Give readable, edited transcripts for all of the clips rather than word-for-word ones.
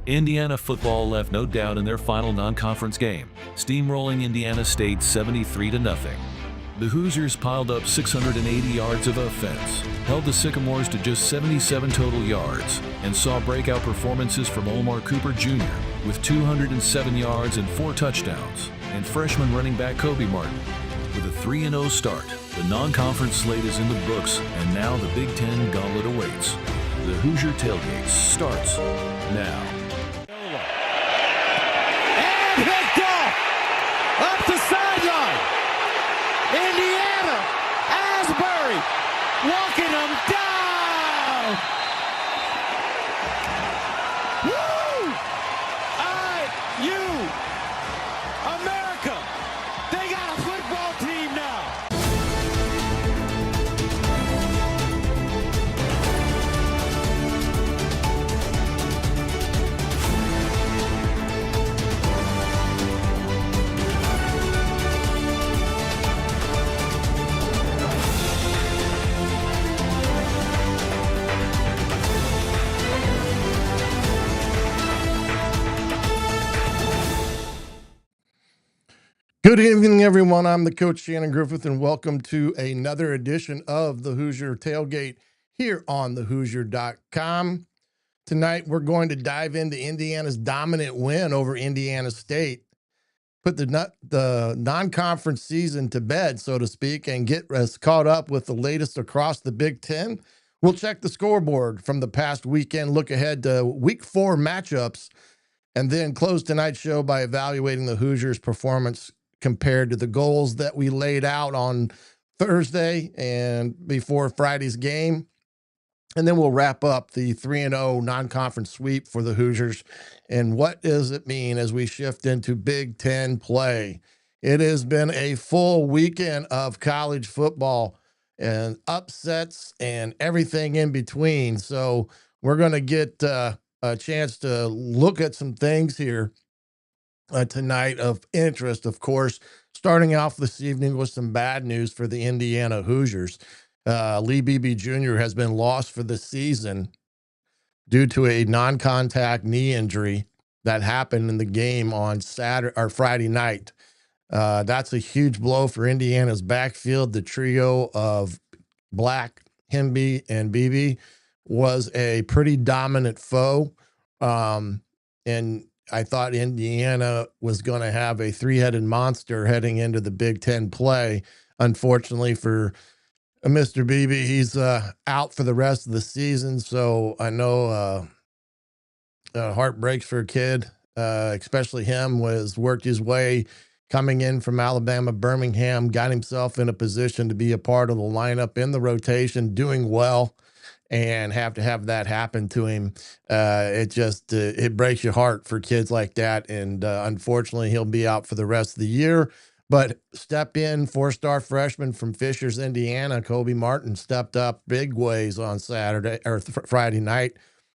Indiana football left no doubt in their final non-conference game, steamrolling Indiana State 73-0. The Hoosiers piled up 680 yards of offense, held the Sycamores to just 77 total yards, and saw breakout performances from Omar Cooper Jr. with 207 yards and 4 touchdowns, and freshman running back Khobie Martin. With a 3-0 start, the non-conference slate is in the books, and now the Big Ten gauntlet awaits. The Hoosier Tailgate starts now. And picked off up the sideline. Indiana, Asbury, walking them down. Woo! IU, America, they got a football team now. Good evening, everyone. I'm the coach, Shannon Griffith, and welcome to another edition of the Hoosier Tailgate here on thehoosier.com. Tonight, we're going to dive into Indiana's dominant win over Indiana State, put the non-conference season to bed, so to speak, and get us caught up with the latest across the Big Ten. We'll check the scoreboard from the past weekend, look ahead to Week 4 matchups, and then close tonight's show by evaluating the Hoosiers' performance compared to the goals that we laid out on Thursday and before Friday's game. And then we'll wrap up the 3-0 non-conference sweep for the Hoosiers. And what does it mean as we shift into Big Ten play? It has been a full weekend of college football and upsets and everything in between. So we're going to get a chance to look at some things here tonight of interest, of course, starting off this evening with some bad news for the Indiana Hoosiers. Lee Beebe Jr. has been lost for the season due to a non-contact knee injury that happened in the game on Friday night. That's a huge blow for Indiana's backfield. The trio of Black, Hemby, and Beebe was a pretty dominant foe. And I thought Indiana was going to have a three-headed monster heading into the Big Ten play. Unfortunately for Mr. Beebe, he's out for the rest of the season. So I know heart breaks for a kid, especially him, worked his way coming in from Alabama, Birmingham, got himself in a position to be a part of the lineup in the rotation, doing well. And have to have that happen to him. It breaks your heart for kids like that. And unfortunately, he'll be out for the rest of the year. But step in, 4-star freshman from Fishers, Indiana, Khobie Martin stepped up big ways on Friday night.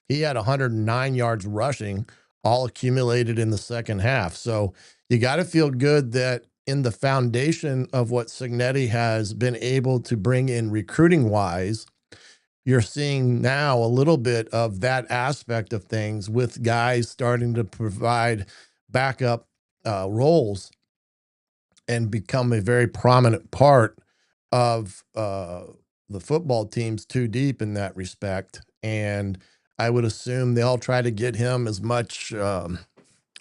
He had 109 yards rushing, all accumulated in the second half. So you got to feel good that in the foundation of what Cignetti has been able to bring in recruiting-wise, you're seeing now a little bit of that aspect of things with guys starting to provide backup roles and become a very prominent part of the football teams too deep in that respect. And I would assume they'll try to get him as much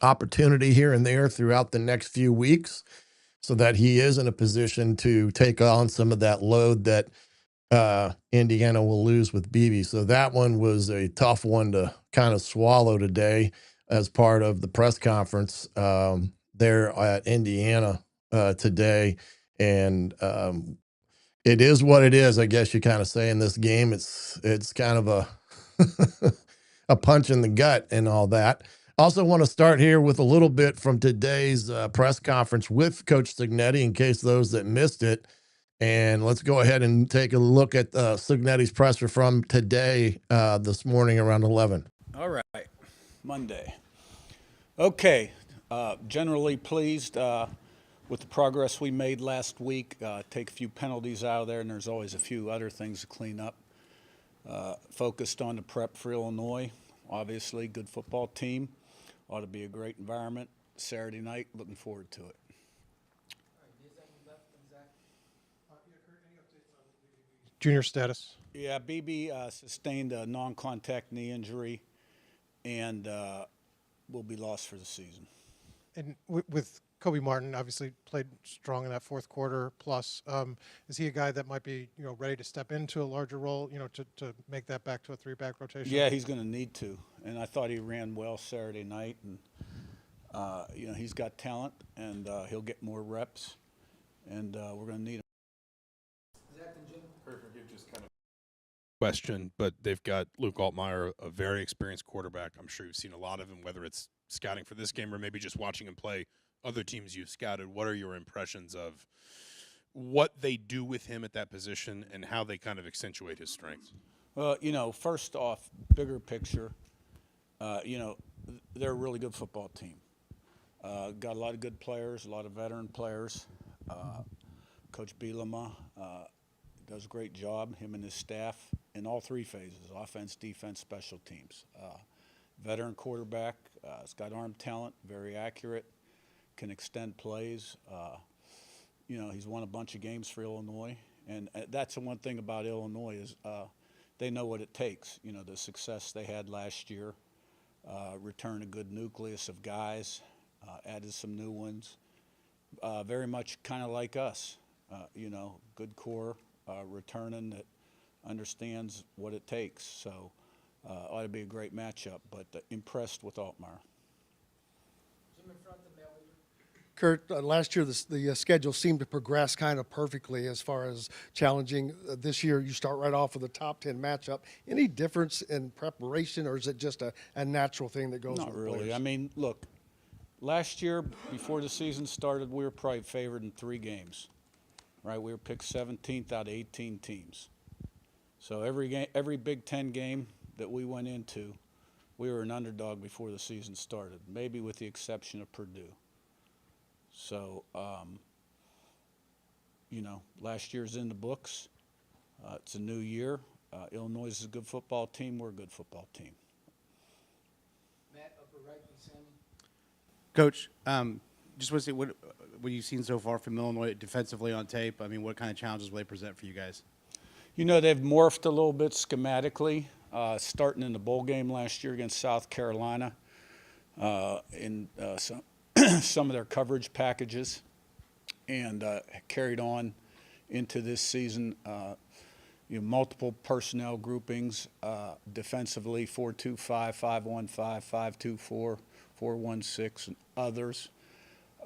opportunity here and there throughout the next few weeks so that he is in a position to take on some of that load that Indiana will lose with Beebe. So that one was a tough one to kind of swallow today as part of the press conference there at Indiana today. And it is what it is, I guess you kind of say in this game. It's kind of a a punch in the gut and all that. Also want to start here with a little bit from today's press conference with Coach Cignetti in case those that missed it. And let's go ahead and take a look at Cignetti's presser from today, this morning around 11. All right, Monday. Okay, generally pleased with the progress we made last week. Take a few penalties out of there, and there's always a few other things to clean up. Focused on the prep for Illinois. obviously, good football team. Ought to be a great environment. Saturday night, looking forward to it. Junior status. Yeah, BB sustained a non-contact knee injury and will be lost for the season. And with Khobie Martin, obviously played strong in that fourth quarter plus. Is he a guy that might be, ready to step into a larger role, to make that back to a three-back rotation? Yeah, he's going to need to. And I thought he ran well Saturday night. And, he's got talent, and he'll get more reps. And we're going to need him. Question, but they've got Luke Altmaier, a very experienced quarterback. I'm sure you've seen a lot of him, whether it's scouting for this game or maybe just watching him play other teams you've scouted. What are your impressions of what they do with him at that position and how they kind of accentuate his strengths? First off, bigger picture, they're a really good football team. Got a lot of good players, a lot of veteran players. Coach Bielema does a great job, him and his staff, in all three phases, offense, defense, special teams. Veteran quarterback, has got arm talent, very accurate, can extend plays. He's won a bunch of games for Illinois. And that's the one thing about Illinois is they know what it takes. The success they had last year, return a good nucleus of guys, added some new ones. Very much kind of like us, good core, returning that understands what it takes. So ought to be a great matchup, but impressed with Altmaier. Kurt, last year the schedule seemed to progress kind of perfectly as far as challenging. This year you start right off with a top 10 matchup. Any difference in preparation, or is it just a natural thing that goes Not with really. players? I mean, look, last year before the season started, we were probably favored in 3 games, right? We were picked 17th out of 18 teams. So every Big Ten game that we went into, we were an underdog before the season started, maybe with the exception of Purdue. So, last year's in the books. It's a new year. Illinois is a good football team. We're a good football team. Matt, upper right, Sammy. Coach, just want to say, what you've seen so far from Illinois defensively on tape? I mean, what kind of challenges will they present for you guys? They've morphed a little bit schematically, starting in the bowl game last year against South Carolina in some of their coverage packages, and carried on into this season. Multiple personnel groupings defensively, 4-2-5, 5-1-5, 5-2-4, 4-1-6, and others.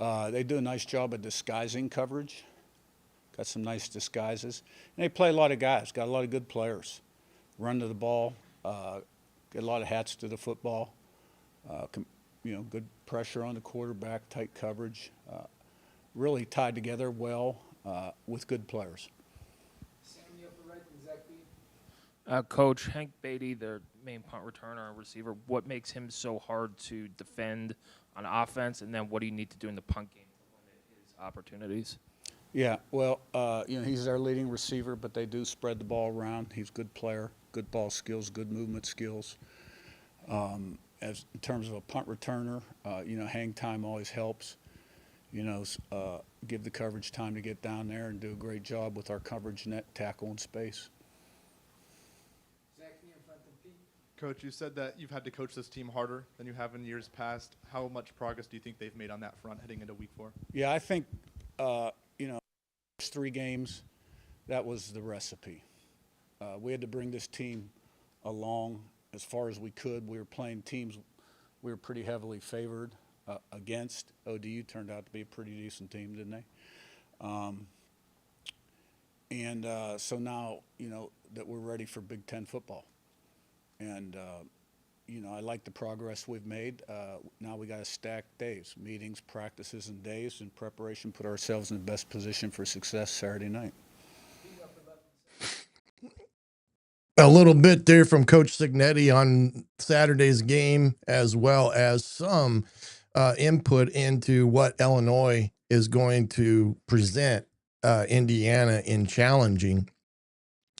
They do a nice job of disguising coverage. Got some nice disguises. And they play a lot of guys, got a lot of good players. Run to the ball, get a lot of hats to the football. Good pressure on the quarterback, tight coverage. Really tied together well with good players. Sammy, upper right, and Zach Bean. Coach, Hank Beatty, their main punt returner and receiver, what makes him so hard to defend on offense, and then what do you need to do in the punt game to limit his opportunities? Yeah, well, he's our leading receiver, but they do spread the ball around. He's a good player, good ball skills, good movement skills. As in terms of a punt returner, hang time always helps. Give the coverage time to get down there and do a great job with our coverage net, tackle, and space. Zach, in front of Pete. Coach, you said that you've had to coach this team harder than you have in years past. How much progress do you think they've made on that front heading into week 4? Yeah, I think, first 3 games, that was the recipe. We had to bring this team along as far as we could. We were playing teams we were pretty heavily favored against. ODU turned out to be a pretty decent team, didn't they? So now, that we're ready for Big Ten football. And, I like the progress we've made. Now we got to stack days, meetings, practices, and days in preparation, put ourselves in the best position for success Saturday night. A little bit there from Coach Signetti on Saturday's game, as well as some input into what Illinois is going to present Indiana in challenging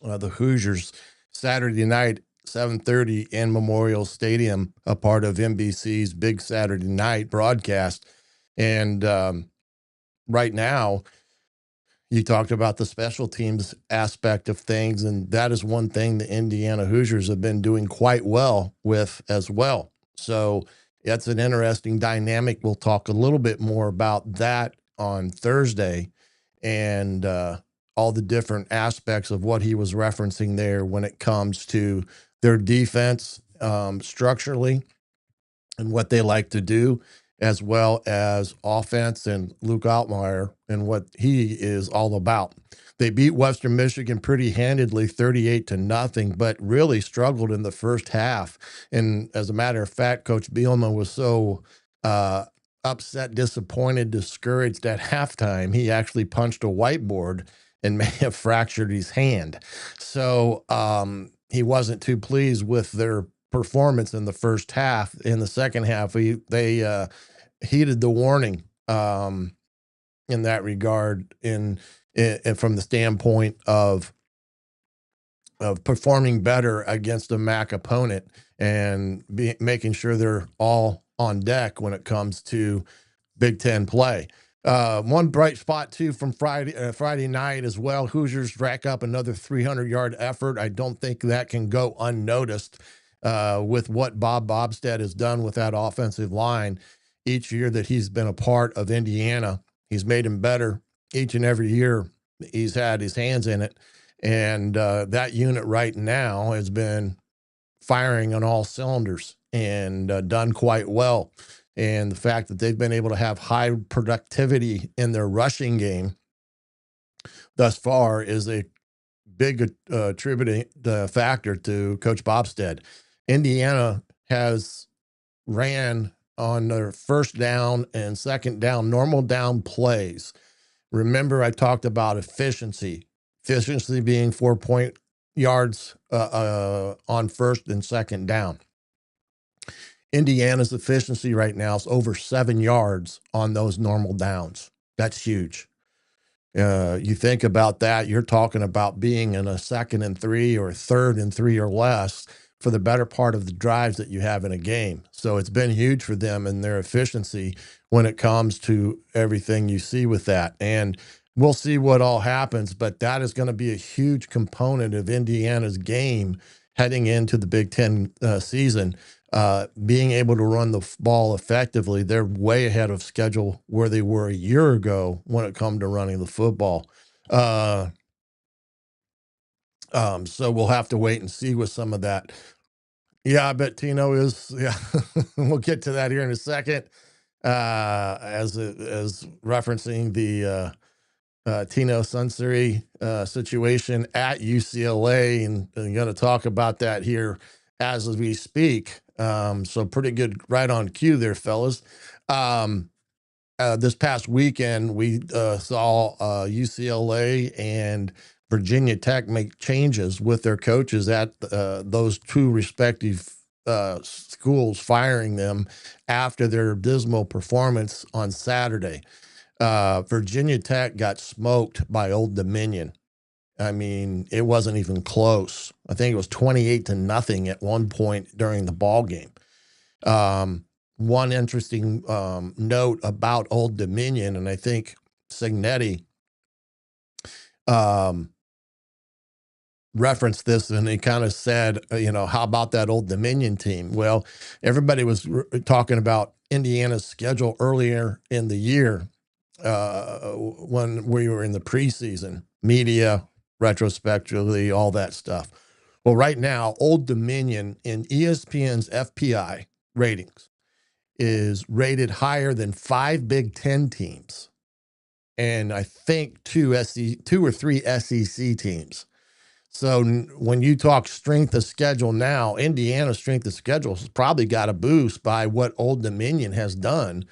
the Hoosiers Saturday night 7:30 in Memorial Stadium, a part of NBC's big Saturday night broadcast. And right now, you talked about the special teams aspect of things, and that is one thing the Indiana Hoosiers have been doing quite well with as well. So that's an interesting dynamic. We'll talk a little bit more about that on Thursday and all the different aspects of what he was referencing there when it comes to their defense structurally and what they like to do, as well as offense and Luke Altmaier and what he is all about. They beat Western Michigan pretty handedly, 38-0, but really struggled in the first half. And as a matter of fact, Coach Bielema was so upset, disappointed, discouraged at halftime, he actually punched a whiteboard and may have fractured his hand. So he wasn't too pleased with their performance in the first half. In the second half, they heeded the warning in that regard, in from the standpoint of performing better against a MAC opponent and making sure they're all on deck when it comes to Big Ten play. One bright spot too from Friday night as well. Hoosiers rack up another 300-yard effort. I don't think that can go unnoticed with what Bob Bobstead has done with that offensive line each year that he's been a part of Indiana. He's made him better each and every year he's had his hands in it. And that unit right now has been firing on all cylinders and done quite well. And the fact that they've been able to have high productivity in their rushing game thus far is a big attributing factor to Coach Bobstead. Indiana has ran on their first down and second down, normal down plays. Remember, I talked about efficiency being 4 point yards on first and second down. Indiana's efficiency right now is over 7 yards on those normal downs. That's huge. You think about that, you're talking about being in a 2nd and 3 or 3rd and 3 or less for the better part of the drives that you have in a game. So it's been huge for them and their efficiency when it comes to everything you see with that. And we'll see what all happens, but that is going to be a huge component of Indiana's game heading into the Big Ten season. Being able to run the ball effectively, they're way ahead of schedule where they were a year ago when it comes to running the football. So we'll have to wait and see with some of that. Yeah, I bet Tino is. Yeah, we'll get to that here in a second. As referencing the Tino Sunseri situation at UCLA, and I'm going to talk about that here as we speak. So pretty good, right on cue there, fellas. This past weekend, we saw UCLA and Virginia Tech make changes with their coaches at those two respective schools, firing them after their dismal performance on Saturday. Virginia Tech got smoked by Old Dominion. I mean, it wasn't even close. I think it was 28-0 at one point during the ball game. One interesting note about Old Dominion, and I think Signetti referenced this, and he kind of said, how about that Old Dominion team? Well, everybody was talking about Indiana's schedule earlier in the year when we were in the preseason, media, retrospectively, all that stuff. Well, right now, Old Dominion in ESPN's FPI ratings is rated higher than 5 Big Ten teams, and I think 2 or 3 SEC teams. So when you talk strength of schedule now, Indiana's strength of schedule has probably got a boost by what Old Dominion has done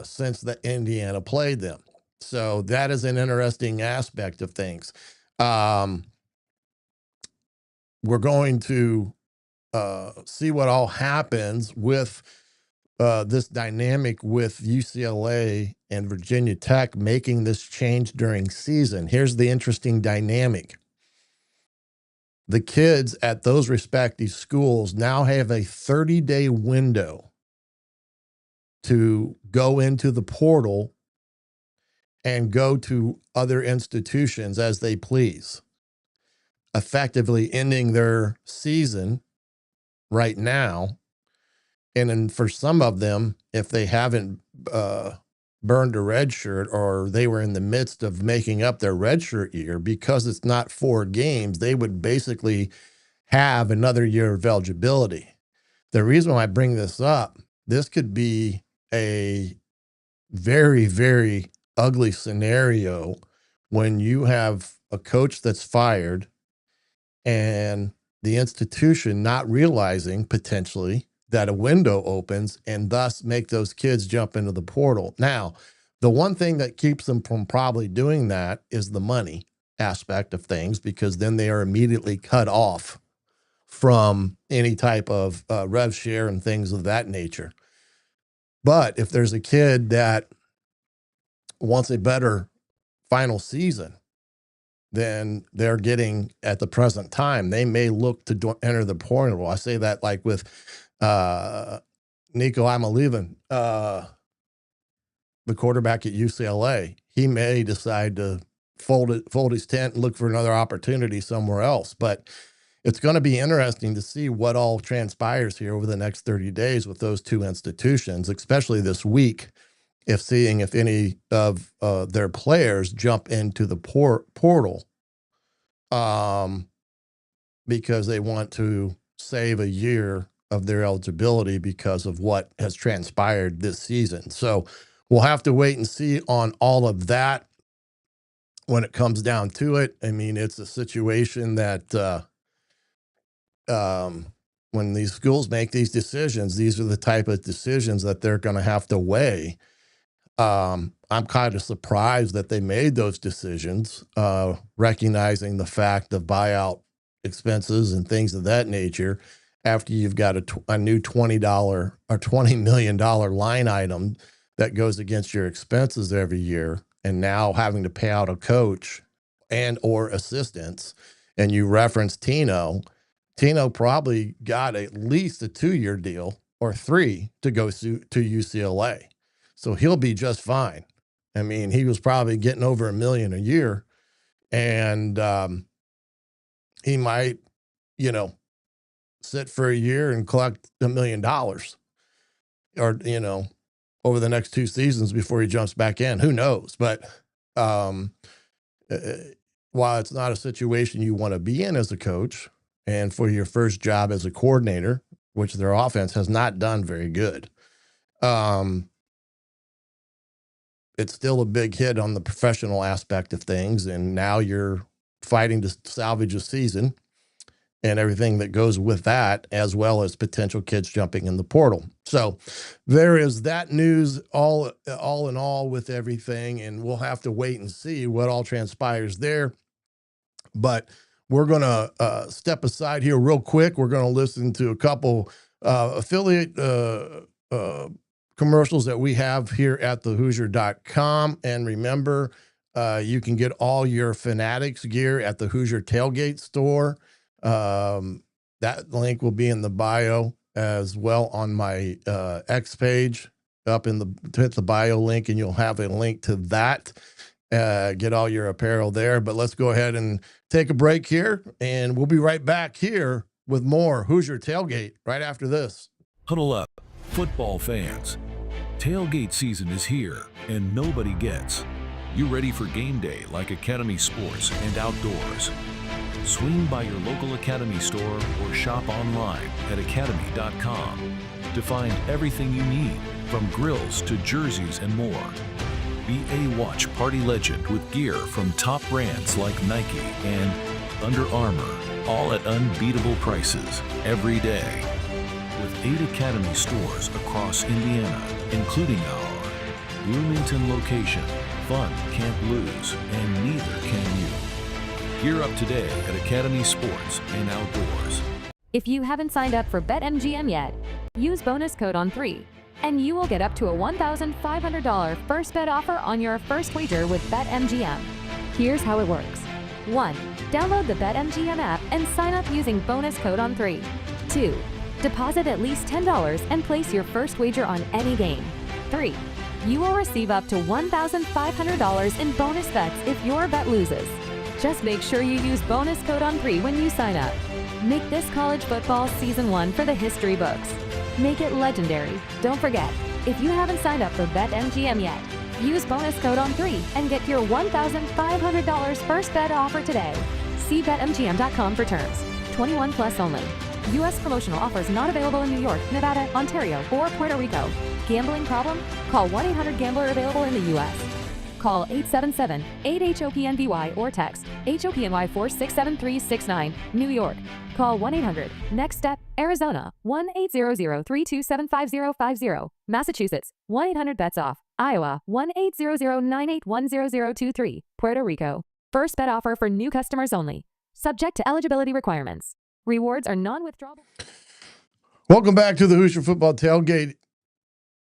since the Indiana played them. So that is an interesting aspect of things. We're going to see what all happens with this dynamic with UCLA and Virginia Tech making this change during season. Here's the interesting dynamic. the kids at those respective schools now have a 30-day window to go into the portal and go to other institutions as they please, effectively ending their season right now. And then for some of them, if they haven't burned a red shirt, or they were in the midst of making up their red shirt year, because it's not 4 games, they would basically have another year of eligibility. The reason why I bring this up, this could be a very, very ugly scenario when you have a coach that's fired and the institution not realizing potentially that a window opens and thus make those kids jump into the portal. Now, the one thing that keeps them from probably doing that is the money aspect of things, because then they are immediately cut off from any type of rev share and things of that nature. But if there's a kid that wants a better final season than they're getting at the present time, they may look to enter the portal. I say that like with Nico Amalivin, the quarterback at UCLA. He may decide to fold his tent and look for another opportunity somewhere else. But it's going to be interesting to see what all transpires here over the next 30 days with those two institutions, especially this week, if any of their players jump into the portal because they want to save a year of their eligibility because of what has transpired this season. So we'll have to wait and see on all of that when it comes down to it. I mean, it's a situation that when these schools make these decisions, these are the type of decisions that they're going to have to weigh. I'm kind of surprised that they made those decisions, recognizing the fact of buyout expenses and things of that nature, after you've got a new $20 or $20 million line item that goes against your expenses every year, and now having to pay out a coach and or assistants. And you reference Tino probably got at least a 2-year deal or 3 to go to UCLA. So he'll be just fine. I mean, he was probably getting over $1 million a year, and he might, sit for a year and collect $1 million, or, over the next 2 seasons before he jumps back in. Who knows? But while it's not a situation you want to be in as a coach, and for your first job as a coordinator, which their offense has not done very good, it's still a big hit on the professional aspect of things. And now you're fighting to salvage a season and everything that goes with that, as well as potential kids jumping in the portal. So there is that news all in all with everything, and we'll have to wait and see what all transpires there. But we're going to step aside here real quick. We're going to listen to a couple affiliate commercials that we have here at thehoosier.com. And remember, you can get all your Fanatics gear at the Hoosier Tailgate store. That link will be in the bio as well on my X page. Hit the bio link, and you'll have a link to that. Get all your apparel there. But let's go ahead and take a break here, and we'll be right back here with more Hoosier Tailgate right after this. Huddle up, football fans. Tailgate season is here, and nobody gets. You ready for game day like Academy Sports and Outdoors? Swing by your local Academy store or shop online at academy.com to find everything you need, from grills to jerseys and more. Be a watch party legend with gear from top brands like Nike and Under Armour, all at unbeatable prices every day. With 8 Academy stores across Indiana, including our Bloomington location, fun can't lose, and neither can you. Gear up today at Academy Sports and Outdoors. If you haven't signed up for BetMGM yet, use bonus code ON3, and you will get up to a $1,500 first bet offer on your first wager with BetMGM. Here's how it works. 1. Download the BetMGM app and sign up using bonus code on 3. 2. Deposit at least $10 and place your first wager on any game. 3. You will receive up to $1,500 in bonus bets if your bet loses. Just make sure you use bonus code on 3 when you sign up. Make this college football season 1 for the history books. Make it legendary. Don't forget, if you haven't signed up for BetMGM yet, use bonus code on 3 and get your $1,500 first bet offer today. See BetMGM.com for terms. 21 plus only. U.S. promotional offers not available in New York, Nevada, Ontario, or Puerto Rico. Gambling problem? Call 1-800-GAMBLER available in the U.S. Call 877-8-HOPNBY or text HOPNY 467369, New York. Call 1-800-NEXT STEP, Arizona 1-800-327-5050, Massachusetts 1-800-BETS-OFF, Iowa 1-800-981-0023, Puerto Rico. First bet offer for new customers only. Subject to eligibility requirements. Rewards are non-withdrawable. Welcome back to the Hoosier Football Tailgate,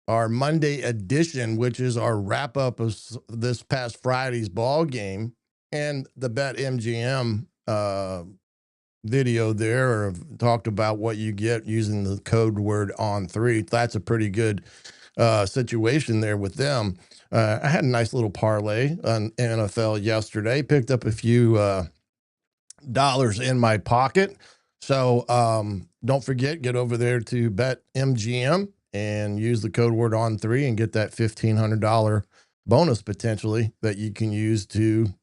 our Monday edition, which is our wrap-up of this past Friday's ball game and the BetMGM video there talked about what you get using the code word on 3. That's a pretty good situation there with them. I had a nice little parlay on NFL yesterday, picked up a few dollars in my pocket. So don't forget, get over there to BetMGM and use the code word on 3 and get that $1,500 bonus potentially that you can use to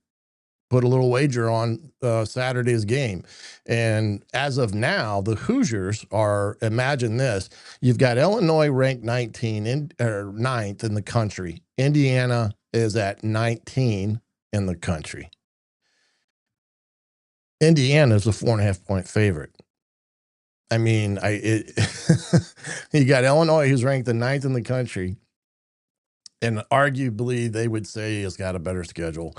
put a little wager on Saturday's game. And as of now, the Hoosiers are, imagine this, you've got Illinois ranked 9th in the country. Indiana is at 19 in the country. Indiana is a 4.5-point favorite. I mean, you got Illinois, who's ranked the 9th in the country, and arguably they would say has got a better schedule.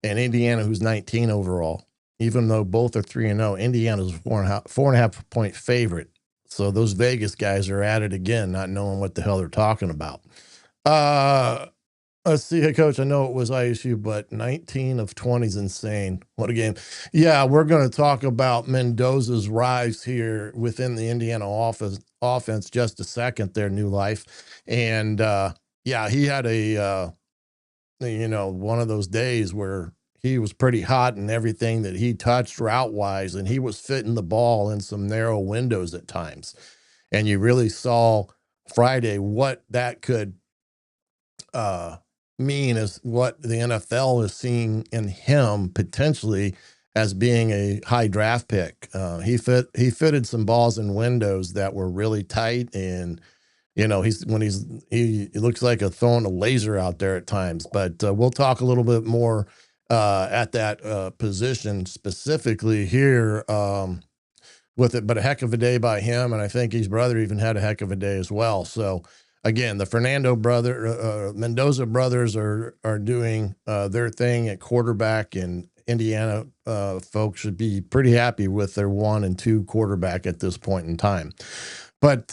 And Indiana, who's 19 overall, even though both are 3-0, Indiana's a 4.5-point favorite. So those Vegas guys are at it again, not knowing what the hell they're talking about. Let's see, hey, Coach, I know it was ISU, but 19 of 20 is insane. What a game. Yeah, we're going to talk about Mendoza's rise here within the Indiana offense just a second, their new life. And, yeah, he had one of those days where he was pretty hot in everything that he touched route-wise, and he was fitting the ball in some narrow windows at times. And you really saw Friday what that could mean is what the NFL is seeing in him potentially as being a high draft pick. He fitted some balls in windows that were really tight, and he looks like throwing a laser out there at times. But we'll talk a little bit more at that position specifically here with it. But a heck of a day by him, and I think his brother even had a heck of a day as well. So. Again, the Fernando Mendoza brothers are doing their thing at quarterback, and Indiana folks should be pretty happy with their 1 and 2 quarterback at this point in time. But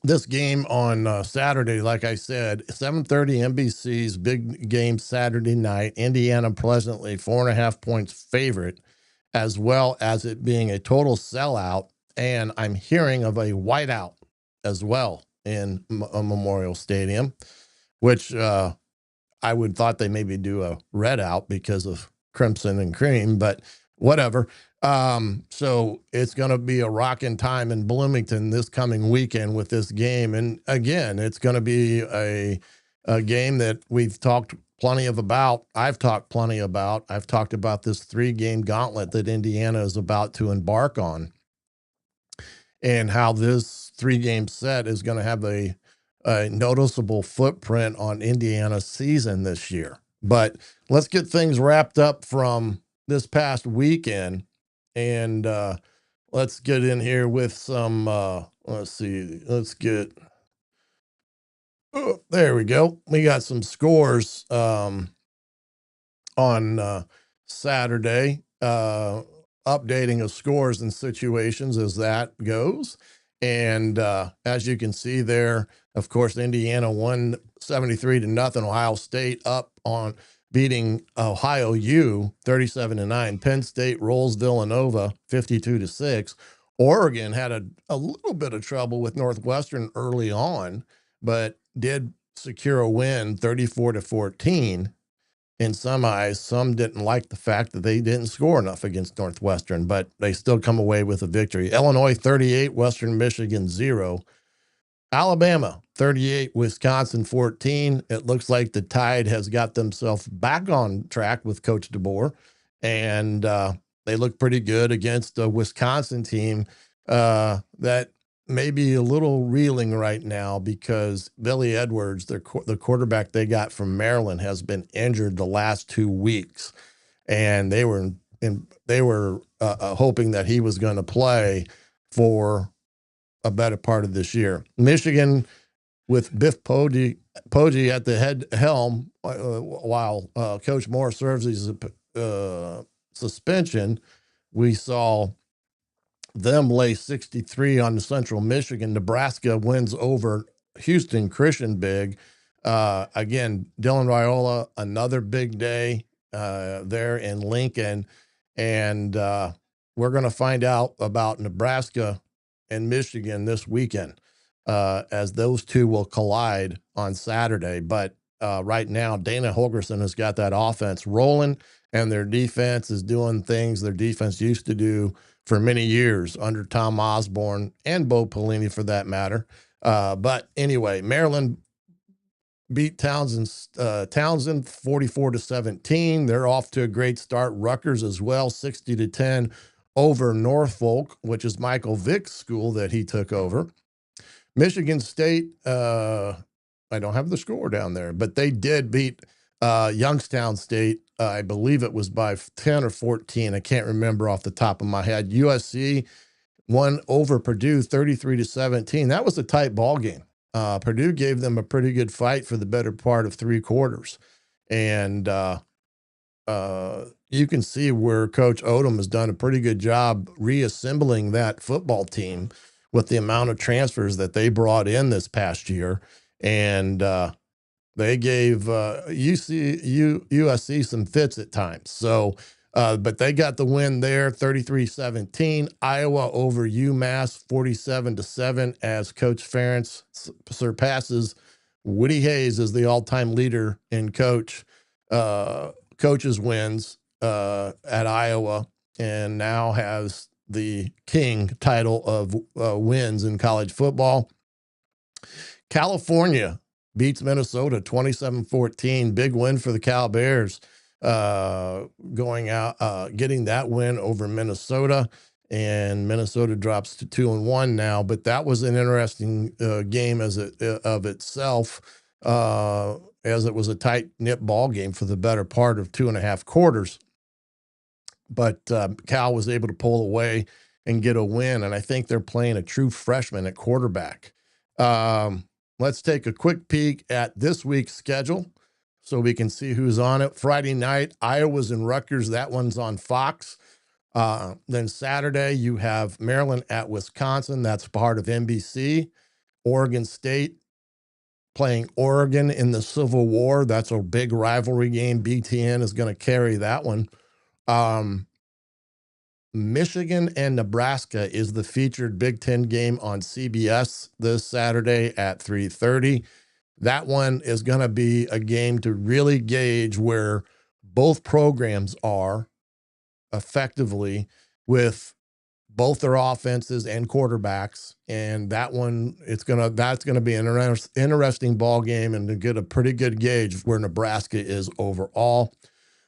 this game on Saturday, like I said, 7:30 NBC's big game Saturday night. Indiana pleasantly 4.5 points favorite, as well as it being a total sellout, and I'm hearing of a whiteout as well in a Memorial Stadium, which I would thought they maybe do a red out because of crimson and cream, but whatever. So it's going to be a rocking time in Bloomington this coming weekend with this game. And again, it's going to be a game that we've talked plenty about. I've talked plenty about. I've talked about this 3-game gauntlet that Indiana is about to embark on, and how this 3-game set is going to have a noticeable footprint on Indiana's season this year. But let's get things wrapped up from this past weekend, and let's get in here with some, there we go. We got some scores on Saturday, updating of scores and situations as that goes. And as you can see there, of course, Indiana won 73-0. Ohio State up on beating Ohio U 37-9. Penn State rolls Villanova 52-6. Oregon had a little bit of trouble with Northwestern early on, but did secure a win 34-14. In some eyes, some didn't like the fact that they didn't score enough against Northwestern, but they still come away with a victory. Illinois 38, Western Michigan 0. Alabama 38, Wisconsin 14. It looks like the Tide has got themselves back on track with Coach DeBoer, and they look pretty good against a Wisconsin team that may be a little reeling right now because Billy Edwards, the quarterback they got from Maryland, has been injured the last 2 weeks, and they were hoping that he was going to play for a better part of this year. Michigan with Biff Poggi at the helm while Coach Moore serves his suspension. We saw them lay 63 on the Central Michigan. Nebraska wins over Houston Christian big. Again, Dylan Raiola, another big day there in Lincoln. And we're going to find out about Nebraska and Michigan this weekend as those two will collide on Saturday. But right now, Dana Holgerson has got that offense rolling, and their defense is doing things their defense used to do for many years under Tom Osborne and Bo Pelini for that matter. But anyway, Maryland beat Townsend 44-17. They're off to a great start. Rutgers as well, 60-10 over Norfolk, which is Michael Vick's school that he took over. Michigan State, I don't have the score down there, but they did beat Youngstown State. I believe it was by 10 or 14. I can't remember off the top of my head. USC won over Purdue 33-17. That was a tight ball game. Purdue gave them a pretty good fight for the better part of 3 quarters. And you can see where Coach Odom has done a pretty good job reassembling that football team with the amount of transfers that they brought in this past year. And they gave USC some fits at times. So, but they got the win there, 33-17. Iowa over UMass, 47-7, as Coach Ferentz surpasses Woody Hayes as the all-time leader in coaches wins at Iowa, and now has the king title of wins in college football. California beats Minnesota 27-14. Big win for the Cal Bears, going out, getting that win over Minnesota, and Minnesota drops to 2-1 now. But that was an interesting game of itself, as it was a tight-knit ball game for the better part of 2.5 quarters. But Cal was able to pull away and get a win, and I think they're playing a true freshman at quarterback. Let's take a quick peek at this week's schedule so we can see who's on it. Friday night, Iowa's and Rutgers. That one's on Fox. Then Saturday, you have Maryland at Wisconsin. That's part of NBC. Oregon State playing Oregon in the Civil War. That's a big rivalry game. BTN is going to carry that one. Michigan and Nebraska is the featured Big Ten game on CBS this Saturday at 3:30. That one is going to be a game to really gauge where both programs are effectively with both their offenses and quarterbacks. And that one, that's going to be an interesting ball game and to get a pretty good gauge of where Nebraska is overall.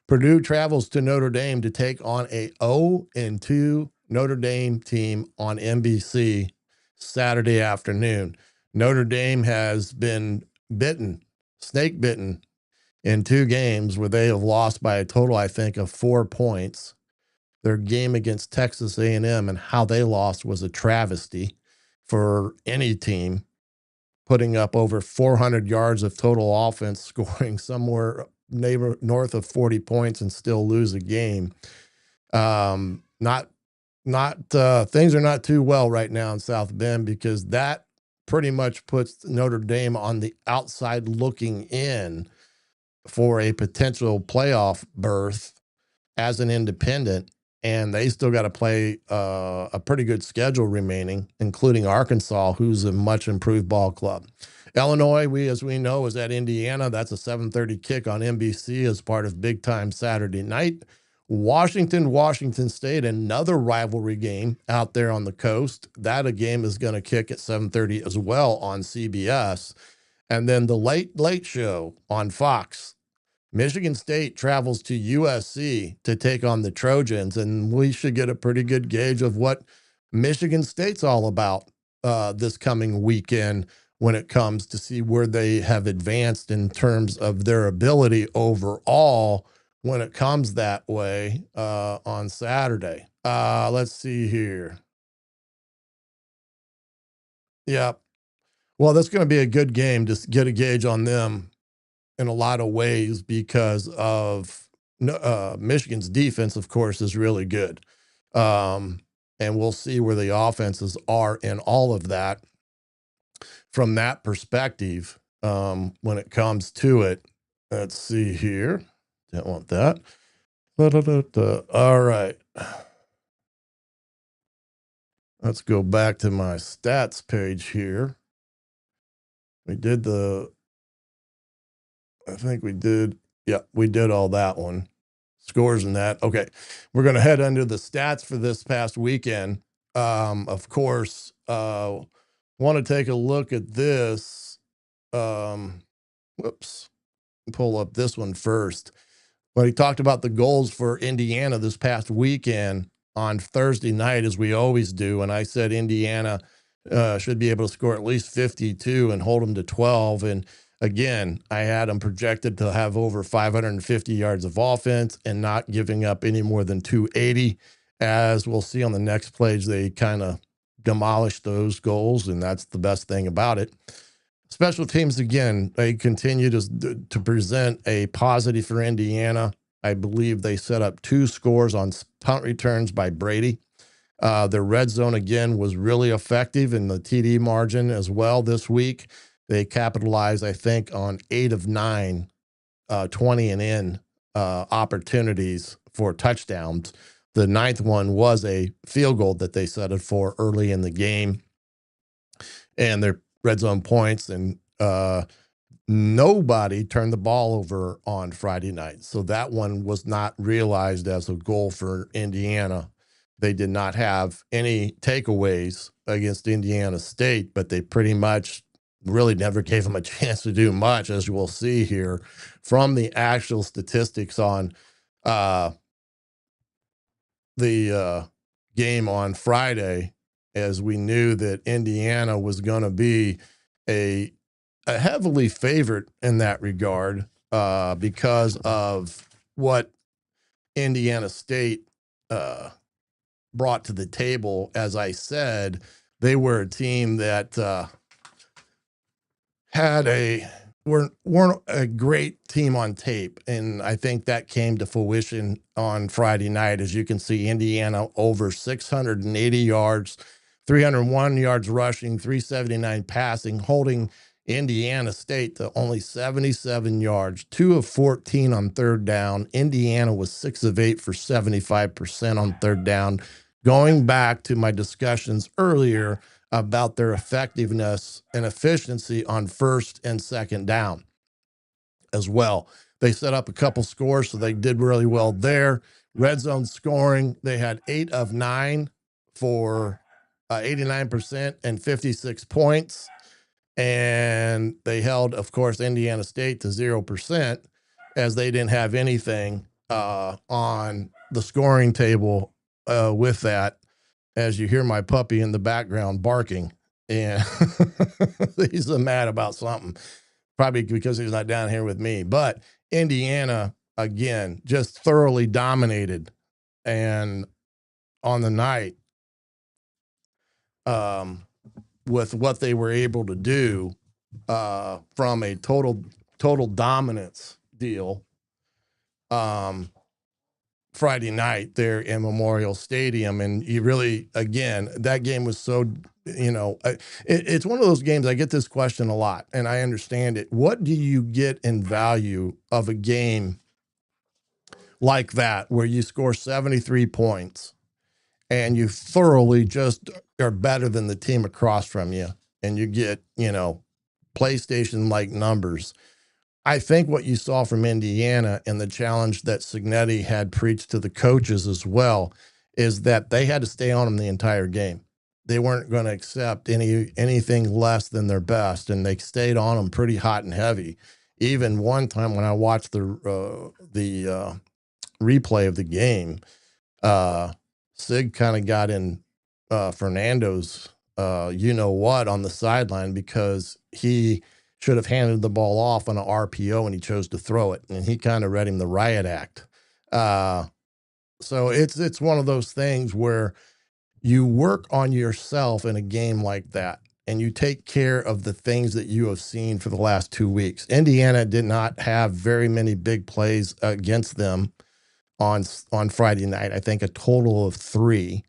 Purdue travels to Notre Dame to take on a 0-2 Notre Dame team on NBC Saturday afternoon. Notre Dame has been snake bitten in 2 games where they have lost by a total, I think, of 4 points. Their game against Texas A&M and how they lost was a travesty for any team, putting up over 400 yards of total offense, scoring somewhere north of 40 points and still lose a game. Things are not too well right now in South Bend, because that pretty much puts Notre Dame on the outside looking in for a potential playoff berth as an independent, and they still got to play a pretty good schedule remaining, including Arkansas, who's a much improved ball club. Illinois, as we know, is at Indiana. That's a 7:30 kick on NBC as part of Big Time Saturday night. Washington State, another rivalry game out there on the coast. That a game is going to kick at 7:30 as well on CBS. And then the late show on Fox. Michigan State travels to USC to take on the Trojans, and we should get a pretty good gauge of what Michigan State's all about this coming weekend when it comes to see where they have advanced in terms of their ability overall when it comes that way on Saturday. Let's see here. Yeah. Well, that's going to be a good game to get a gauge on them in a lot of ways because of Michigan's defense, of course, is really good. And we'll see where the offenses are in all of that from that perspective when it comes to it. Let's see here. Don't want that. All right. Let's go back to my stats page here. We did we did all that one. Scores and that. Okay. We're going to head under the stats for this past weekend. Of course, want to take a look at this. Whoops. Pull up this one first. Well, he talked about the goals for Indiana this past weekend on Thursday night, as we always do. And I said Indiana should be able to score at least 52 and hold them to 12. And again, I had them projected to have over 550 yards of offense and not giving up any more than 280. As we'll see on the next page, they kind of demolished those goals, and that's the best thing about it. Special teams, again, they continue to present a positive for Indiana. I believe they set up 2 scores on punt returns by Brady. Their red zone, again, was really effective in the TD margin as well this week. They capitalized, I think, on 8 of 9 20 and in opportunities for touchdowns. The 9th one was a field goal that they set it for early in the game. And their red zone points, and nobody turned the ball over on Friday night. So that one was not realized as a goal for Indiana. They did not have any takeaways against Indiana State, but they pretty much really never gave them a chance to do much, as you will see here from the actual statistics on the game on Friday, as we knew that Indiana was going to be a heavily favored in that regard because of what Indiana State brought to the table. As I said, they were a team that weren't a great team on tape, and I think that came to fruition on Friday night. As you can see, Indiana over 680 yards, 301 yards rushing, 379 passing, holding Indiana State to only 77 yards, 2 of 14 on third down. Indiana was 6 of 8 for 75% on third down. Going back to my discussions earlier about their effectiveness and efficiency on first and second down as well. They set up a couple scores, so they did really well there. Red zone scoring, they had 8 of 9 for 89% and 56 points. And they held, of course, Indiana State to 0%, as they didn't have anything on the scoring table with that. As you hear my puppy in the background barking, and he's mad about something, probably because he's not down here with me. But Indiana, again, just thoroughly dominated, and on the night, with what they were able to do from a total dominance deal. Friday night there in Memorial Stadium. And you really, again, that game was so, it's one of those games. I get this question a lot and I understand it. What do you get in value of a game like that, where you score 73 points and you thoroughly just are better than the team across from you and you get, PlayStation like numbers? I think what you saw from Indiana and the challenge that Cignetti had preached to the coaches as well is that they had to stay on them the entire game. They weren't going to accept anything less than their best, and they stayed on them pretty hot and heavy. Even one time when I watched the replay of the game, Sig kind of got in Fernando's what on the sideline because he should have handed the ball off on an RPO and he chose to throw it, and he kind of read him the riot act. So it's one of those things where you work on yourself in a game like that and you take care of the things that you have seen for the last 2 weeks. Indiana did not have very many big plays against them on Friday night. I think a total of 3.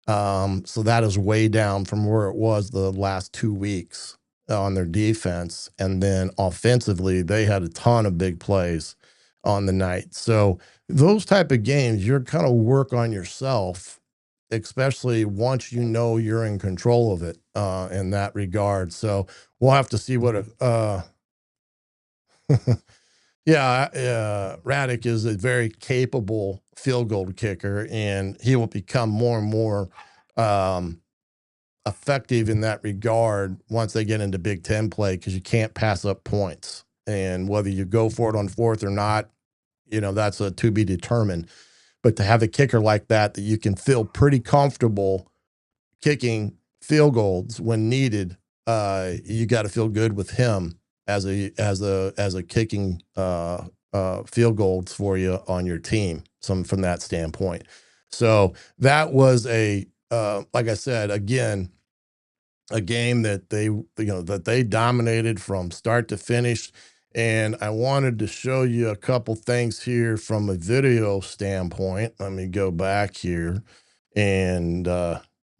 So that is way down from where it was the last 2 weeks on their defense. And then offensively, they had a ton of big plays on the night. So those type of games, you're kind of work on yourself, especially once you know you're in control of it in that regard. So we'll have to see what Raddick is a very capable field goal kicker, and he will become more and more effective in that regard once they get into Big Ten play, because you can't pass up points. And whether you go for it on 4th or not, that's to be determined. But to have a kicker like that you can feel pretty comfortable kicking field goals when needed, you got to feel good with him as a kicking field goals for you on your team. From that standpoint. So that was like I said, again, a game that they dominated from start to finish. And I wanted to show you a couple things here from a video standpoint. Let me go back here and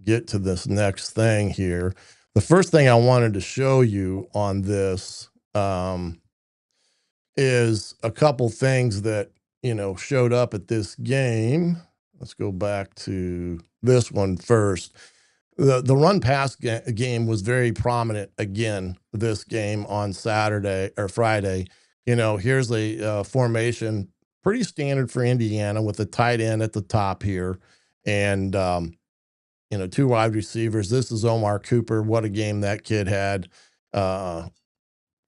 get to this next thing here. The first thing I wanted to show you on this is a couple things that, showed up at this game. Let's go back to this one first. The run pass game was very prominent again this game on Saturday or Friday. Here's a formation pretty standard for Indiana with a tight end at the top here, and 2 wide receivers. This is Omar Cooper. What a game that kid had. And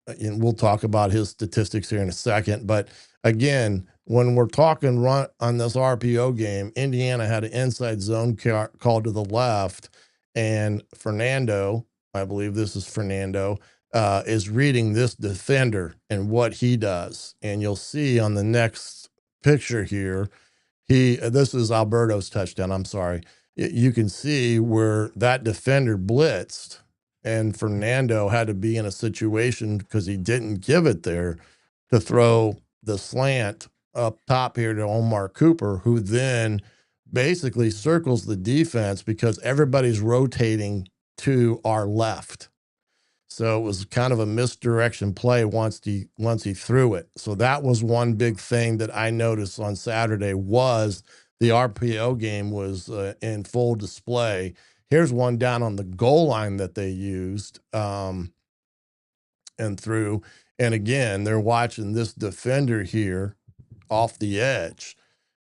we'll talk about his statistics here in a second. But again, when we're talking run on this RPO game, Indiana had an inside zone called to the left, and Fernando, I believe this is Fernando, is reading this defender and what he does. And you'll see on the next picture here, this is Alberto's touchdown. I'm sorry. You can see where that defender blitzed, and Fernando had to be in a situation because he didn't give it there to throw the slant up top here to Omar Cooper, who then basically circles the defense because everybody's rotating to our left. So it was kind of a misdirection play once he threw it. So that was one big thing that I noticed on Saturday was the RPO game was in full display. Here's one down on the goal line that they used and threw. And again, they're watching this defender here off the edge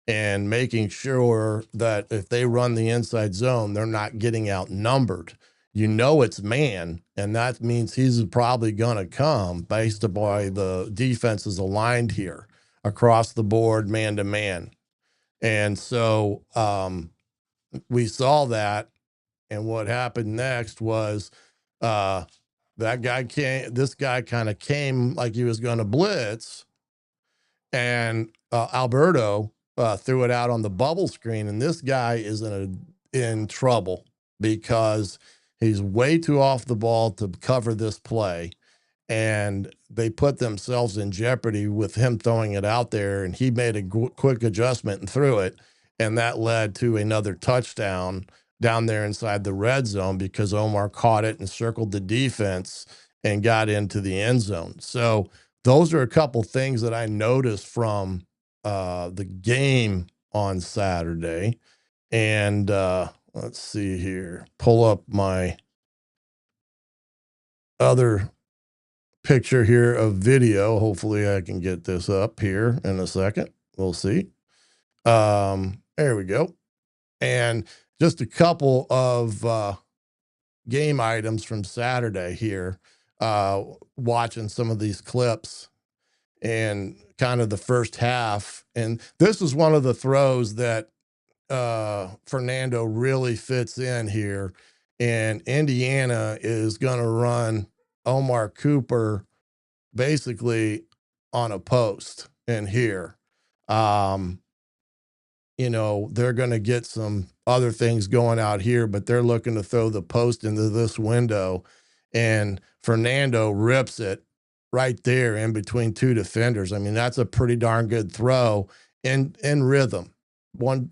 and making sure that if they run the inside zone, they're not getting outnumbered. It's man, and that means he's probably going to come based upon the defense is aligned here across the board, man to man. And so we saw that. And what happened next was this guy kind of came like he was going to blitz, and Alberto threw it out on the bubble screen. And this guy is in trouble because he's way too off the ball to cover this play. and they put themselves in jeopardy with him throwing it out there, and he made a quick adjustment and threw it, and that led to another touchdown down there inside the red zone because Omar caught it and circled the defense and got into the end zone. So those are a couple things that I noticed from the game on Saturday. And let's see here, pull up my other picture here of video. Hopefully I can get this up here in a second. We'll see. There we go. And just a couple of game items from Saturday here, watching some of these clips and kind of the first half. And this is one of the throws that Fernando really fits in here. And Indiana is going to run Omar Cooper basically on a post in here. You know, they're going to get some other things going out here, but they're looking to throw the post into this window, and Fernando rips it right there in between two defenders. I mean, that's a pretty darn good throw in rhythm. One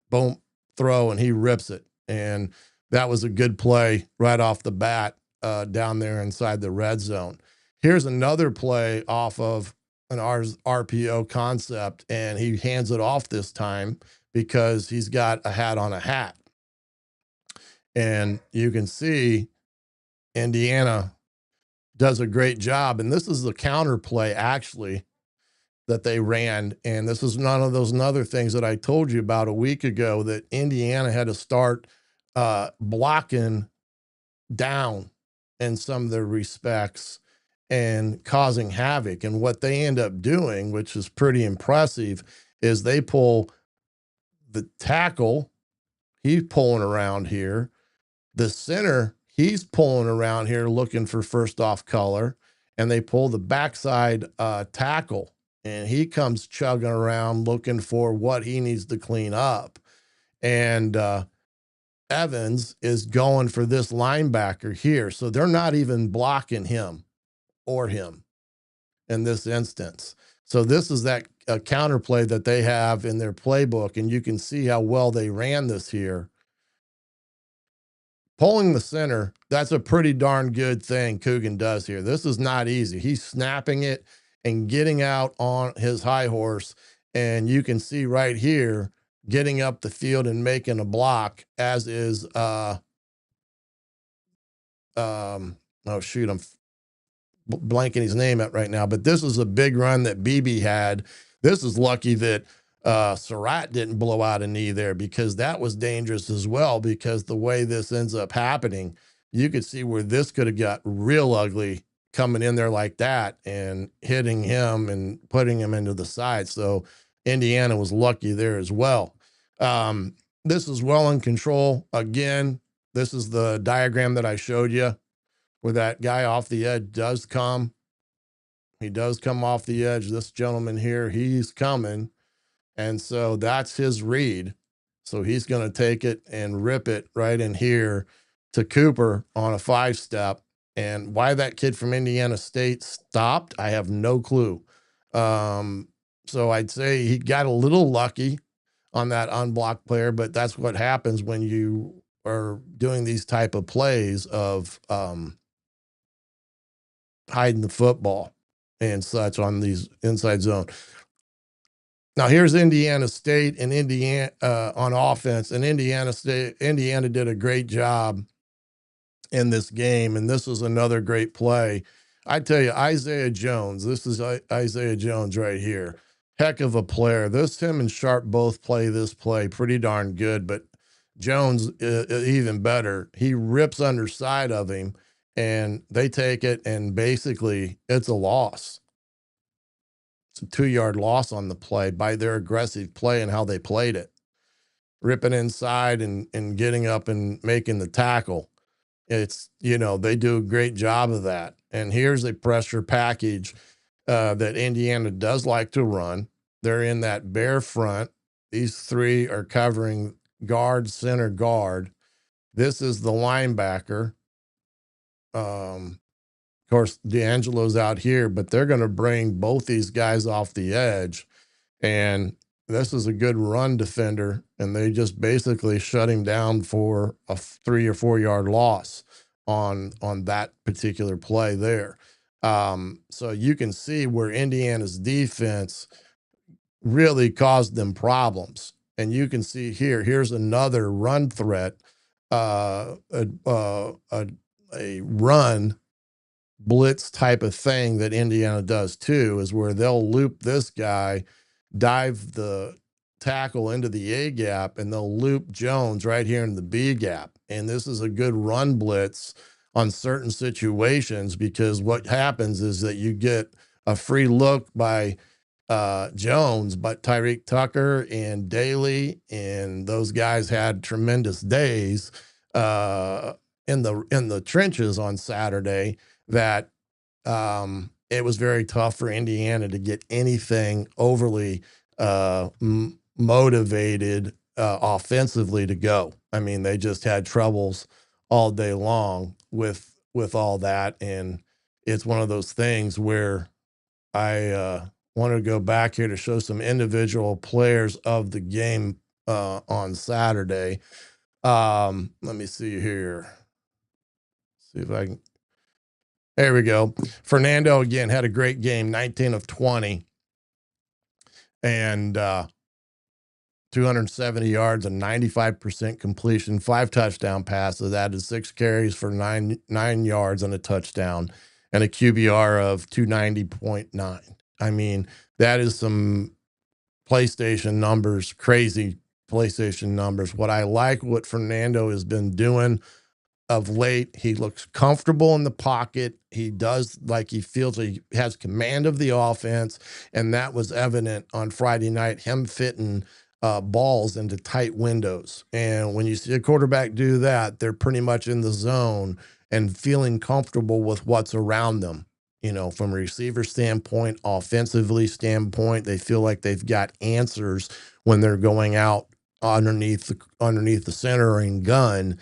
boom throw, and he rips it. And that was a good play right off the bat down there inside the red zone. Here's another play off of an RPO concept, and he hands it off this time because he's got a hat on a hat. And you can see Indiana does a great job. And this is the counter play, actually, that they ran. And this is none of those other things that I told you about a week ago, that Indiana had to start blocking down in some of their respects and causing havoc. And what they end up doing, which is pretty impressive, is they pull the tackle. He's pulling around here. The center, he's pulling around here looking for first off color. And they pull the backside tackle, and he comes chugging around looking for what he needs to clean up. And Evans is going for this linebacker here. So they're not even blocking him or him in this instance. So this is that counterplay that they have in their playbook, and you can see how well they ran this here. Pulling the center, that's a pretty darn good thing Coogan does here. This is not easy. He's snapping it and getting out on his high horse, and you can see right here getting up the field and making a block, as is oh shoot, I'm blanking his name out right now, but this is a big run that BB had. This is lucky that Surratt didn't blow out a knee there, because that was dangerous as well, because the way this ends up happening, you could see where this could have got real ugly coming in there like that and hitting him and putting him into the side. So Indiana was lucky there as well. This is well in control. Again, this is the diagram that I showed you, where that guy off the edge does come. He does come off the edge. This gentleman here, he's coming. And so that's his read. So he's going to take it and rip it right in here to Cooper on a 5-step. And why that kid from Indiana State stopped, I have no clue. So I'd say he got a little lucky on that unblocked player, but that's what happens when you are doing these type of plays of hiding the football and such on these inside zone. Now here's Indiana State and Indiana on offense, and Indiana did a great job in this game. And this was another great play. I tell you, Isaiah Jones, this is Isaiah Jones right here. Heck of a player. Him and Sharp both play this play pretty darn good, but Jones even better. He rips underside of him, and they take it, and basically it's a loss. It's a 2-yard loss on the play by their aggressive play and how they played it. Ripping inside and getting up and making the tackle. It's, they do a great job of that. And here's a pressure package that Indiana does like to run. They're in that bare front. These three are covering guard, center, guard. This is the linebacker Of course, D'Angelo's out here, but they're going to bring both these guys off the edge. And this is a good run defender, and they just basically shut him down for a 3 or 4 yard loss on that particular play there. So you can see where Indiana's defense really caused them problems. And you can see here's another run threat, a run blitz type of thing that Indiana does too, is where they'll loop this guy, dive the tackle into the A gap, and they'll loop Jones right here in the B gap. And this is a good run blitz on certain situations, because what happens is that you get a free look by Jones, but Tyreek Tucker and Daly and those guys had tremendous days in the trenches on Saturday, that it was very tough for Indiana to get anything overly motivated offensively to go. I mean, they just had troubles all day long with all that, and it's one of those things where I want to go back here to show some individual players of the game on Saturday. Let me see here. See if I can. There we go. Fernando again had a great game, 19 of 20, and 270 yards and 95% completion, 5 touchdown passes, added 6 carries for 9 yards and a touchdown, and a QBR of 290.9. I mean, that is some PlayStation numbers, crazy PlayStation numbers. What I like what Fernando has been doing of late, he looks comfortable in the pocket. He does, like, he feels he has command of the offense, and that was evident on Friday night, him fitting balls into tight windows. And when you see a quarterback do that, they're pretty much in the zone and feeling comfortable with what's around them. You know, from a receiver standpoint, offensively standpoint, they feel like they've got answers when they're going out underneath the centering gun,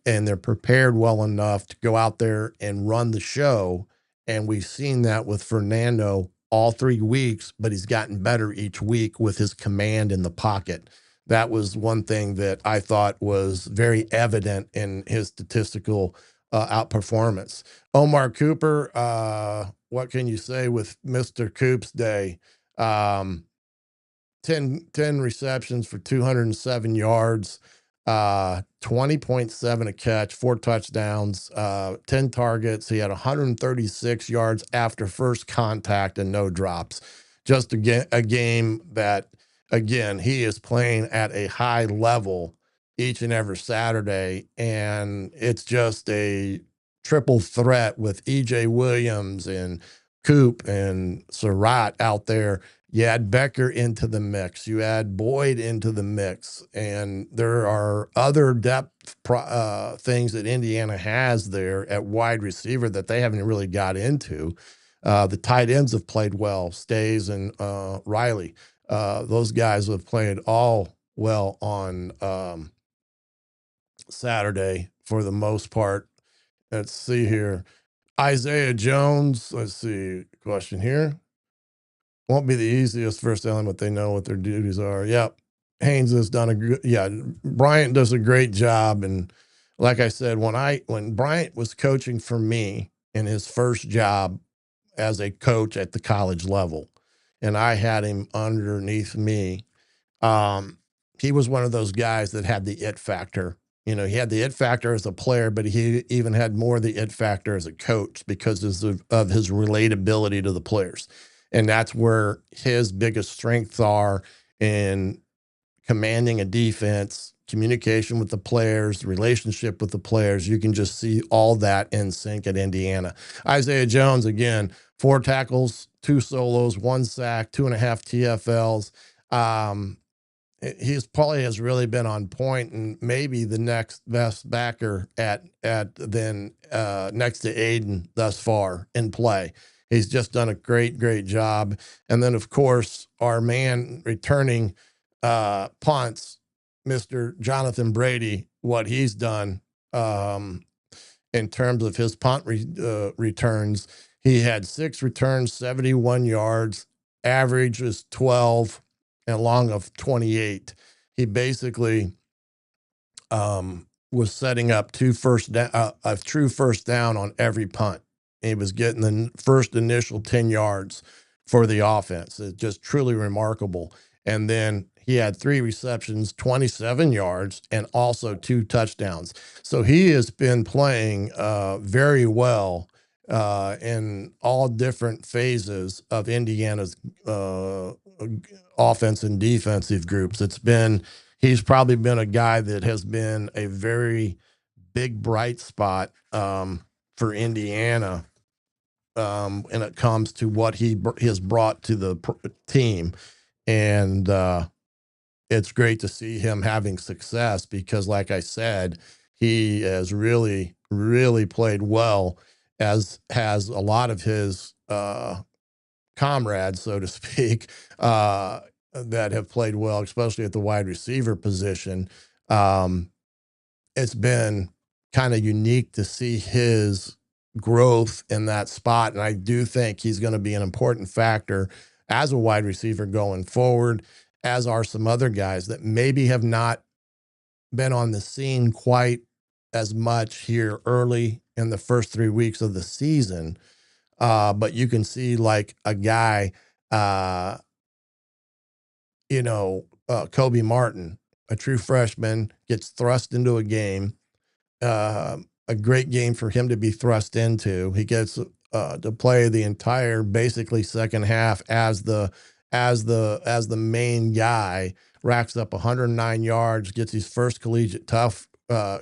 and they're prepared well enough to go out there and run the show. And we've seen that with Fernando all 3 weeks, but he's gotten better each week with his command in the pocket. That was one thing that I thought was very evident in his statistical outperformance. Omar Cooper, what can you say with Mr. Coop's day? 10 receptions for 207 yards, 20.7 a catch, 4 touchdowns, 10 targets. He had 136 yards after first contact and no drops. Just a game that, again, he is playing at a high level each and every Saturday, and it's just a triple threat with E.J. Williams and Coop and Surratt out there. You add Becker into the mix. You add Boyd into the mix. And there are other depth things that Indiana has there at wide receiver that they haven't really got into. The tight ends have played well, Stays and Riley. Those guys have played all well on Saturday for the most part. Let's see here. Isaiah Jones, let's see, question here. Won't be the easiest first element. They know what their duties are. Yep. Haynes has done a good, Bryant does a great job. And like I said, when Bryant was coaching for me in his first job as a coach at the college level, and I had him underneath me, he was one of those guys that had the it factor. You know, he had the it factor as a player, but he even had more the it factor as a coach because of his relatability to the players. And that's where his biggest strengths are in commanding a defense, communication with the players, relationship with the players. You can just see all that in sync at Indiana. Isaiah Jones, again, 4 tackles, 2 solos, 1 sack, 2.5 TFLs. He's probably has really been on point, and maybe the next best backer at then next to Aiden thus far in play. He's just done a great job. And then, of course, our man returning punts, Mr. Jonathan Brady, what he's done in terms of his punt returns. He had 6 returns, 71 yards, average was 12, and long of 28. He basically was setting up a true first down on every punt. He was getting the first initial 10 yards for the offense. It's just truly remarkable. And then he had 3 receptions, 27 yards, and also 2 touchdowns. So he has been playing very well in all different phases of Indiana's offense and defensive groups. He's probably been a guy that has been a very big bright spot for Indiana when it comes to what he has brought to the team. And it's great to see him having success because, like I said, he has really, really played well, as has a lot of his comrades, so to speak, that have played well, especially at the wide receiver position. It's been kind of unique to see his growth in that spot. And I do think he's going to be an important factor as a wide receiver going forward, as are some other guys that maybe have not been on the scene quite as much here early in the first 3 weeks of the season. But you can see like a guy, Khobie Martin, a true freshman, gets thrust into a game, a great game for him to be thrust into. He gets to play the entire basically second half as the main guy, racks up 109 yards, gets his first collegiate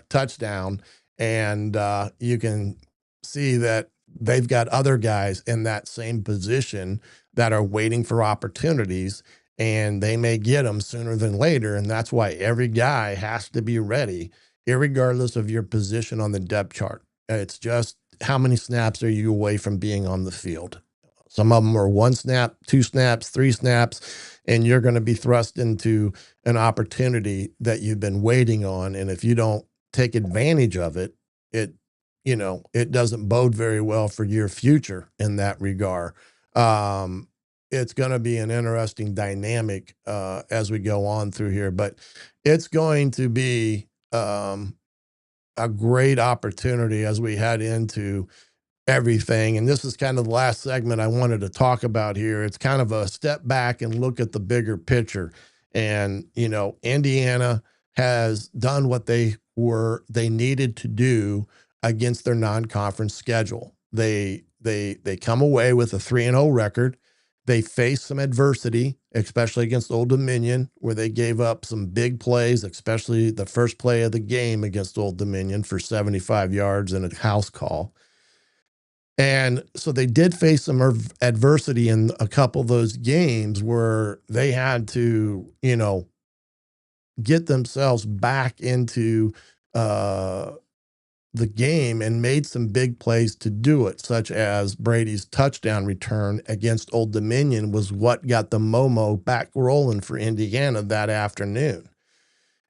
touchdown, and you can see that they've got other guys in that same position that are waiting for opportunities, and they may get them sooner than later. And that's why every guy has to be ready, irregardless of your position on the depth chart. It's just how many snaps are you away from being on the field? Some of them are 1 snap, 2 snaps, 3 snaps, and you're going to be thrust into an opportunity that you've been waiting on. And if you don't take advantage of it, it doesn't bode very well for your future in that regard. It's going to be an interesting dynamic as we go on through here, but it's going to be a great opportunity as we head into everything. And this is kind of the last segment I wanted to talk about here. It's kind of a step back and look at the bigger picture. And, Indiana has done what they needed to do against their non-conference schedule. They come away with a 3-0 record. They faced some adversity, especially against Old Dominion, where they gave up some big plays, especially the first play of the game against Old Dominion for 75 yards and a house call. And so they did face some adversity in a couple of those games where they had to, get themselves back into the game and made some big plays to do it, such as Brady's touchdown return against Old Dominion was what got the Momo back rolling for Indiana that afternoon.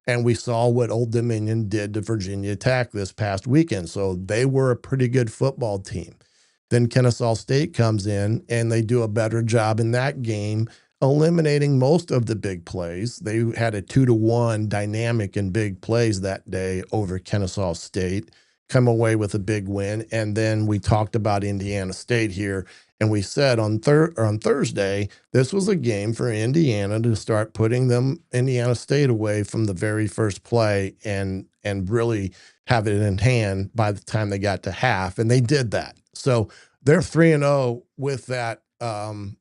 And we saw what Old Dominion did to Virginia Tech this past weekend. So they were a pretty good football team. Then Kennesaw State comes in and they do a better job in that game, eliminating most of the big plays. They had a 2-1 dynamic in big plays that day over Kennesaw State, come away with a big win. And then we talked about Indiana State here, and we said on Thursday, this was a game for Indiana to start putting Indiana State away from the very first play and really have it in hand by the time they got to half. And they did that. So they're 3-0 with that,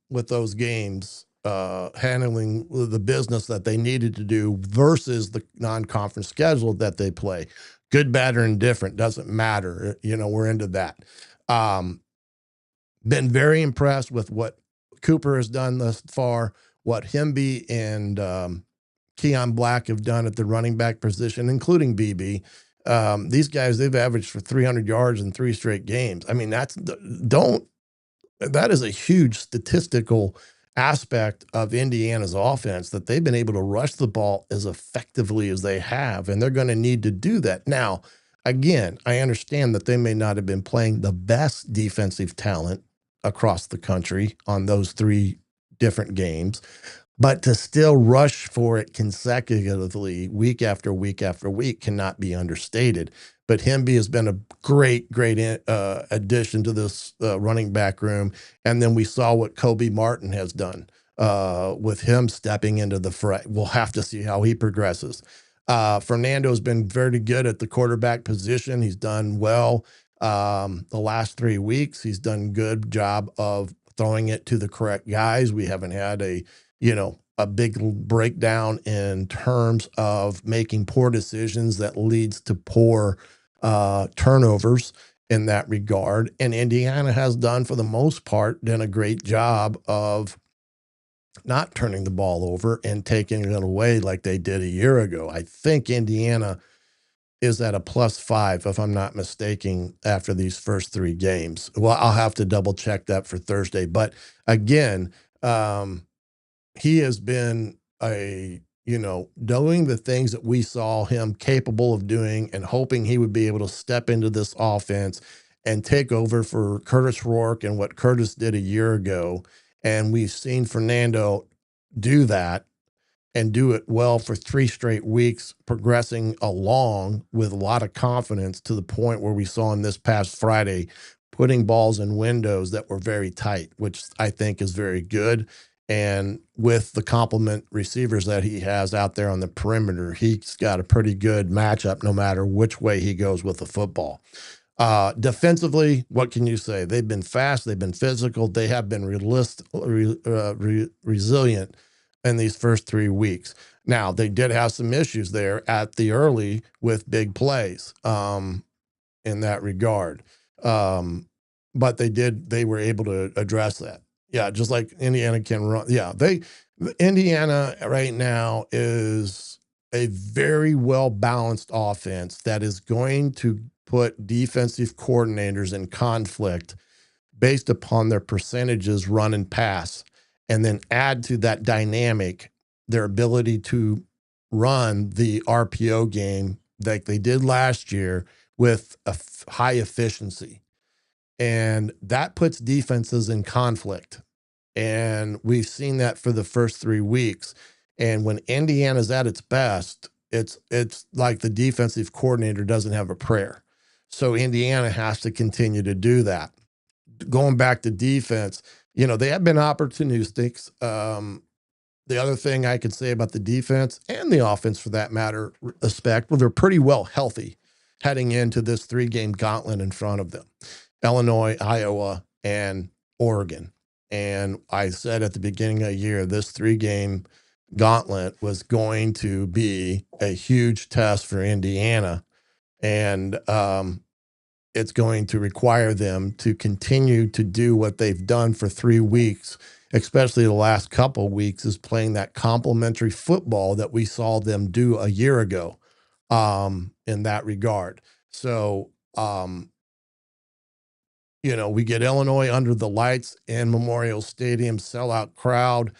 with those games, handling the business that they needed to do versus the non-conference schedule that they play. Good, bad, or indifferent, doesn't matter. We're into that. Been very impressed with what Cooper has done thus far, what Hemby and Keon Black have done at the running back position, including BB. These guys, they've averaged for 300 yards in 3 straight games. I mean, that is a huge statistical aspect of Indiana's offense, that they've been able to rush the ball as effectively as they have, and they're going to need to do that. Now, again, I understand that they may not have been playing the best defensive talent across the country on those 3 different games, but to still rush for it consecutively week after week after week cannot be understated. But Hemby has been a great addition to this running back room. And then we saw what Khobie Martin has done with him stepping into the fray. We'll have to see how he progresses. Fernando has been very good at the quarterback position. He's done well the last 3 weeks. He's done good job of throwing it to the correct guys. We haven't had a big breakdown in terms of making poor decisions that leads to poor turnovers in that regard. And Indiana has done, for the most part, a great job of not turning the ball over and taking it away like they did a year ago. I think Indiana is at a +5, if I'm not mistaken, after these first 3 games. Well, I'll have to double check that for Thursday. But again, he has been doing the things that we saw him capable of doing and hoping he would be able to step into this offense and take over for Curtis Rourke and what Curtis did a year ago. And we've seen Fernando do that and do it well for 3 straight weeks, progressing along with a lot of confidence to the point where we saw him this past Friday putting balls in windows that were very tight, which I think is very good. And with the complement receivers that he has out there on the perimeter, he's got a pretty good matchup no matter which way he goes with the football. Defensively, what can you say? They've been fast. They've been physical. They have been resilient in these first 3 weeks. Now, they did have some issues there at the early with big plays in that regard. But they were able to address that. Yeah, just like Indiana can run. Yeah, Indiana right now is a very well-balanced offense that is going to put defensive coordinators in conflict based upon their percentages run and pass, and then add to that dynamic their ability to run the RPO game like they did last year with a high efficiency. And that puts defenses in conflict. And we've seen that for the first 3 weeks. And when Indiana's at its best, it's like the defensive coordinator doesn't have a prayer. So Indiana has to continue to do that. Going back to defense, they have been opportunistic. The other thing I could say about the defense and the offense for that matter, they're pretty well healthy heading into this 3-game gauntlet in front of them. Illinois, Iowa, and Oregon. And I said at the beginning of the year, this 3-game gauntlet was going to be a huge test for Indiana. And it's going to require them to continue to do what they've done for 3 weeks, especially the last couple of weeks, is playing that complementary football that we saw them do a year ago in that regard. So, we get Illinois under the lights in Memorial Stadium, sellout crowd.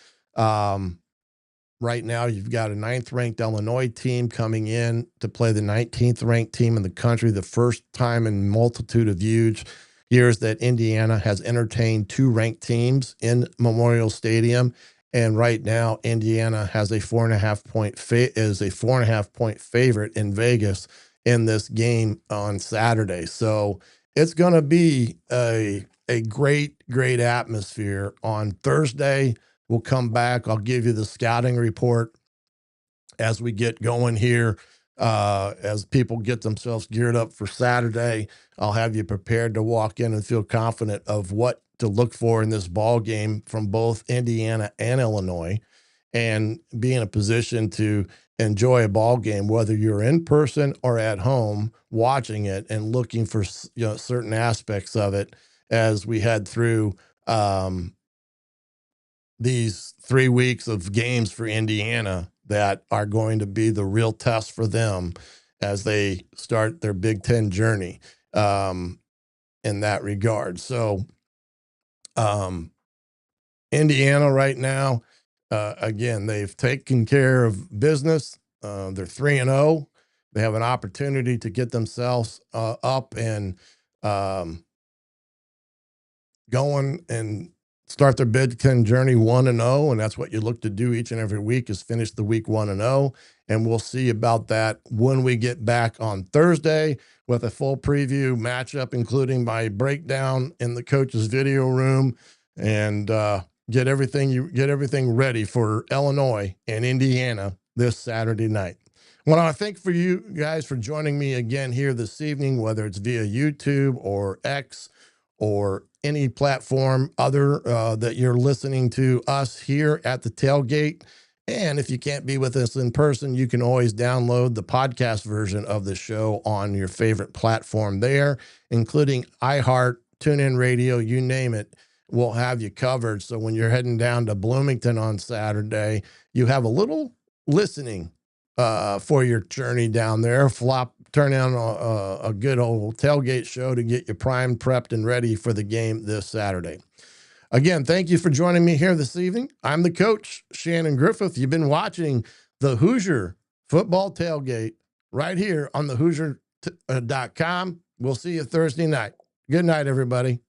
Right now, you've got a 9th-ranked Illinois team coming in to play the 19th-ranked team in the country, the first time in multitude of years that Indiana has entertained 2 ranked teams in Memorial Stadium. And right now, Indiana has a 4.5-point favorite in Vegas in this game on Saturday. So it's going to be a great atmosphere on Thursday. We'll come back. I'll give you the scouting report as we get going here. As people get themselves geared up for Saturday, I'll have you prepared to walk in and feel confident of what to look for in this ball game from both Indiana and Illinois, and be in a position to enjoy a ball game, whether you're in person or at home watching it and looking for certain aspects of it as we head through these 3 weeks of games for Indiana that are going to be the real test for them as they start their Big Ten journey in that regard. So Indiana right now, again, they've taken care of business. They're 3-0. They have an opportunity to get themselves up and going and start their Big Ten journey 1-0, and that's what you look to do each and every week is finish the week 1-0. And we'll see about that when we get back on Thursday with a full preview matchup, including my breakdown in the coach's video room, and get everything ready for Illinois and Indiana this Saturday night. Well, I thank for you guys for joining me again here this evening, whether it's via YouTube or X or any platform other that you're listening to us here at the Tailgate. And if you can't be with us in person, you can always download the podcast version of the show on your favorite platform there, including iHeart, TuneIn Radio, you name it. We'll have you covered. So when you're heading down to Bloomington on Saturday, you have a little listening for your journey down there. Turn on a good old tailgate show to get you primed, prepped, and ready for the game this Saturday. Again, thank you for joining me here this evening. I'm the coach, Shannon Griffith. You've been watching the Hoosier Football Tailgate right here on the Hoosier.com. We'll see you Thursday night. Good night, everybody.